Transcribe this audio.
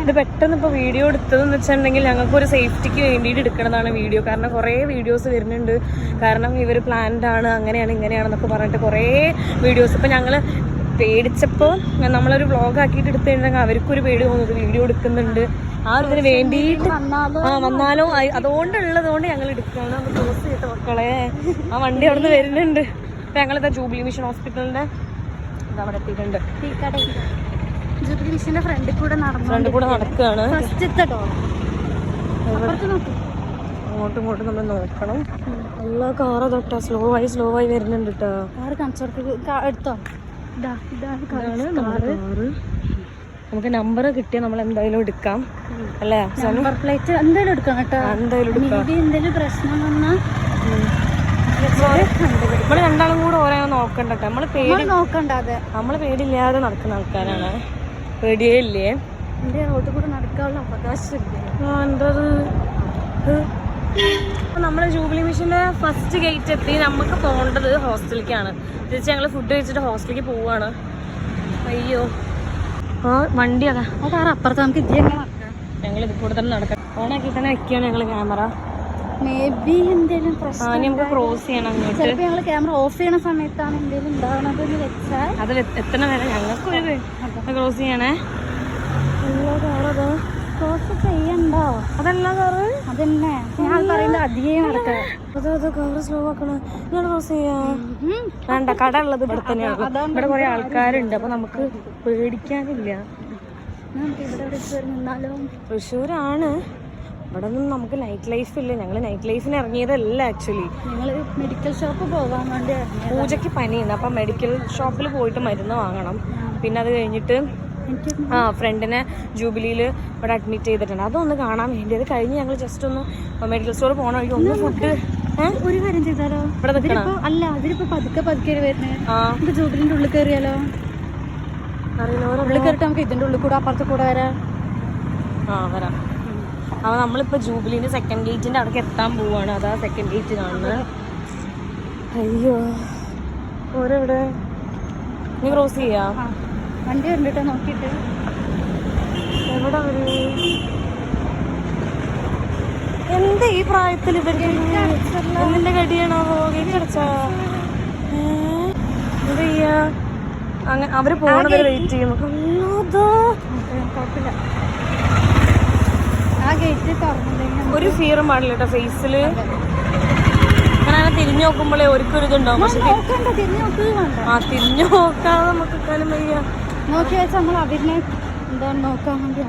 ഇത് പെട്ടെന്ന് ഇപ്പോൾ വീഡിയോ എടുത്തതെന്ന് വെച്ചിട്ടുണ്ടെങ്കിൽ ഞങ്ങൾക്ക് ഒരു സേഫ്റ്റിക്ക് വേണ്ടിയിട്ട് എടുക്കുന്നതാണ് വീഡിയോ. കാരണം കുറേ വീഡിയോസ് വരുന്നുണ്ട്. കാരണം ഇവർ പ്ലാൻഡ് ആണ്, അങ്ങനെയാണ് ഇങ്ങനെയാണെന്നൊക്കെ പറഞ്ഞിട്ട് കുറേ വീഡിയോസ്. ഇപ്പം ഞങ്ങൾ പേടിച്ചപ്പോൾ നമ്മളൊരു വ്ളോഗ് ആക്കിയിട്ട് എടുത്തു കഴിഞ്ഞാൽ അവർക്കൊരു പേടി തോന്നുന്നത് വീഡിയോ എടുക്കുന്നുണ്ട് ആ ഒരു ഇതിന് വേണ്ടിയിട്ട് വന്നാലോ അതുകൊണ്ടുള്ളത് കൊണ്ട് ഞങ്ങൾ എടുക്കുകയാണ്. ഒന്ന് ക്ലോസ് ചെയ്തിട്ട് മക്കളെ ആ വണ്ടി അവിടെ നിന്ന് വരുന്നുണ്ട്. അപ്പം ഞങ്ങളിതാ ജൂബിലി മിഷൻ ഹോസ്പിറ്റലിൻ്റെ അവിടെ എത്തിയിട്ടുണ്ട്. ജൂബിലി മിഷന്റെ ഫ്രണ്ടിൽ കൂടെ നടക്കുകയാണ്. അങ്ങോട്ടും ഇങ്ങോട്ടും നമ്മൾ നോക്കണം. എല്ലാ കാറ് തൊട്ടാ സ്ലോ ആയി വരുന്നുണ്ട് കേട്ടോ. കാറ് കാണിച്ചോർക്ക് എടുത്തോ. നമുക്ക് നമ്പർ കിട്ടിയാൽ നമ്മൾ എന്തായാലും എടുക്കാം അല്ലേ? നമ്പർ പ്ലേറ്റ് എന്തായാലും എടുക്കാം കേട്ടോ. എന്തെങ്കിലും പ്രശ്നം വന്നാൽ നമ്മള് രണ്ടാളും കൂടെ ഓരോ നോക്കണ്ട കേട്ടോ. നമ്മള് പേടിയില്ലാതെ നടക്കുന്ന ആൾക്കാരാണ്. പേടിയേ ഇല്ലേ? റോഡിൽ കൂടെ നടക്കാനുള്ള അവകാശമില്ല. നമ്മള് ജൂബിലി മിഷന്റെ ഫസ്റ്റ് ഗേറ്റ് എത്തി. നമുക്ക് പോകേണ്ടത് ഹോസ്റ്റലിലേക്കാണ്. തിരിച്ച് ഞങ്ങൾ ഫുഡ് കഴിച്ചിട്ട് ഹോസ്റ്റലിലേക്ക് പോവാണ്. അയ്യോ ആ വണ്ടി അതാ ആ കാർ അപ്പുറത്ത്. നമുക്ക് ഞങ്ങൾ ഇത് കൂടെ തന്നെ നടക്കാം. ഓണാക്കി തന്നെ വെക്കുകയാണ് ഞങ്ങൾ ക്യാമറ. മേബി എന്തെങ്കിലും പ്രശ്നം നമുക്ക് ക്രോസ് ചെയ്യണം അങ്ങോട്ട്. ചിലപ്പോൾ ഞങ്ങൾ ക്യാമറ ഓഫ് ചെയ്യണ സമയത്താണ് എന്തെങ്കിലും ഉണ്ടാവണതെന്ന് വെച്ചാൽ അത് എത്തണ വരെ ഞങ്ങൾക്ക് ക്രോസ് ചെയ്യണേ. ക്രോസ് ചെയ്യണ്ടോ? അതല്ല കാറ് അതന്നെ ഞാൻ പറയുന്നത് അധികം നടക്കാം. കാറ് സ്ലോ ആക്കണം. ഞാൻ ക്രോസ് ചെയ്യാം. വേണ്ട, കട ഉള്ളത് ഇവിടെ തന്നെയാണ്. ഇവിടെ കുറെ ആൾക്കാരുണ്ട്. അപ്പൊ നമുക്ക് പേടിക്കാനില്ല. തൃശ്ശൂരാണ്. ഇവിടെ ഒന്നും നമുക്ക് നൈറ്റ് ലൈഫ് ഇല്ല. ഞങ്ങൾ നൈറ്റ് ലൈഫിന് ഇറങ്ങിയതല്ല. ആക്ച്വലി ഞങ്ങൾ മെഡിക്കൽ ഷോപ്പ് പോകാൻ വേണ്ടി പൂജയ്ക്ക് പനിയുണ്ട്. അപ്പം മെഡിക്കൽ ഷോപ്പിൽ പോയിട്ട് മരുന്ന് വാങ്ങണം. പിന്നെ അത് കഴിഞ്ഞിട്ട് ഫ്രണ്ടിനെ ജൂബിലിയിൽ ഇവിടെ അഡ്മിറ്റ് ചെയ്തിട്ടുണ്ട്. അതൊന്ന് കാണാൻ വേണ്ടി. അത് കഴിഞ്ഞ് ഞങ്ങൾ ജസ്റ്റ് ഒന്ന് മെഡിക്കൽ സ്റ്റോർ പോകണ വഴിക്ക് ഒന്ന് ഫുഡ് ഒരു കാര്യം ചെയ്താലോ? ഇവിടെ നിൽക്കണം. അല്ല, അവരിപ്പോ പതുക്കെ വരുന്നത് ജൂബിലിന്റെ ഉള്ളിൽ കയറിയാലോ? ഉള്ളിൽ കയറിട്ട് നമുക്ക് ഇതിന്റെ ഉള്ളിൽ കൂടെ അപ്പുറത്ത് കൂടെ വരാം. വരാം. അപ്പോൾ നമ്മളിപ്പോൾ ജൂബിലിൻ്റെ സെക്കൻഡ് ഗേറ്റിൻ്റെ അവിടേക്ക് എത്താൻ പോവുകയാണ്. അതാ സെക്കൻഡ് ഗേറ്റ് കാണുന്നത്. അയ്യോ ഓരോവിടെ നീ ക്രോസ് ചെയ്യാ? വണ്ടി കണ്ടിട്ടോ നോക്കിയിട്ട്. എവിടെ അവര്? എന്താ ഈ പ്രായത്തിൽ ഇവർക്ക് എന്തിന്റെ കടിയാണോ? ഗേറ്റ് അടച്ചാ എന്താ ചെയ്യാ? അങ്ങനെ അവര് പോകണവരെ വെയിറ്റ് ചെയ്യും. കുഴപ്പമില്ല. ആ ഗേറ്റ് തുറന്നില്ലെങ്കിൽ ഒരു ഫിയറും പാടില്ല കേട്ടോ ഫേസിൽ. അങ്ങനെ തിരിഞ്ഞു നോക്കുമ്പോഴേ ഒരുക്കൊരു ഇതുണ്ടാവും. തിരിഞ്ഞു നോക്കാതെ നമുക്ക് കാലം വയ്യ. നോക്കി വെച്ചാൽ നമ്മൾ അവരിനെ എന്താ നോക്കാൻ വേണ്ടി